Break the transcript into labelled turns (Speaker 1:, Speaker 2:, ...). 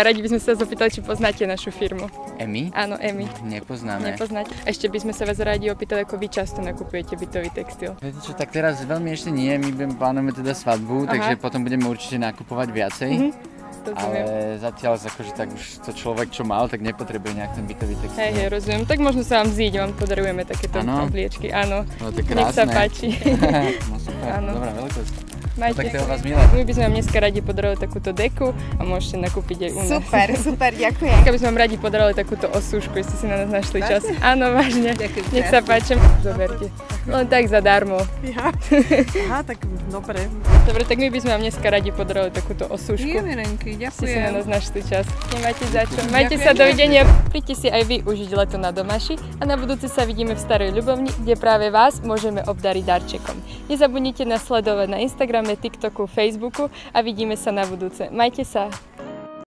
Speaker 1: Radi by sme sa zapýtali, či poznáte našu firmu.
Speaker 2: EMI?
Speaker 1: Áno, EMI.
Speaker 2: Nepoznáme.
Speaker 1: Nepoznáte. Ešte by sme sa vás radi opýtali, ako vy často nakupujete bytový textil.
Speaker 2: Viete čo, tak teraz veľmi ešte nie, my plánujeme teda svadbu, takže potom budeme určite nakupovať viacej. Ale zatiaľ akože tak už to človek, čo mal, tak nepotrebuje nejak ten bytový textil.
Speaker 1: Hej, rozumiem. Tak možno sa vám zíde, vám podarujeme takéto obliečky. Áno.
Speaker 2: No to je krásne.
Speaker 1: Nech sa páči.
Speaker 2: No super, dobrá veľkosť.
Speaker 1: Majte
Speaker 2: tak to je vás milé.
Speaker 1: My by sme vám dneska radi podarili takúto deku a môžete nakúpiť aj u nás.
Speaker 3: Super, ďakujem.
Speaker 1: Dneska by sme vám radi podarili takúto osúšku, jestli si na nás našli čas. Áno, vážne.
Speaker 3: Ďakujem.
Speaker 1: Nech sa páči. Zoberte. Len tak zadarmo.
Speaker 3: Ja. Aha, tak dobre.
Speaker 1: Dobre, tak my by sme vám dneska radi podarili takúto osúšku.
Speaker 3: Milenky, ďakujem.
Speaker 1: Ste si na nás našli čas. Nemáte za čo. Majte sa, dovidenia. Príďte si aj vy užiť leto na Domaši a na budúce sa vidíme v Starej Ľubovni, kde práve vás môžeme obdariť darčekom. Nezabudnite nás sledovať na Instagrame, TikToku, Facebooku a vidíme sa na budúce. Majte sa.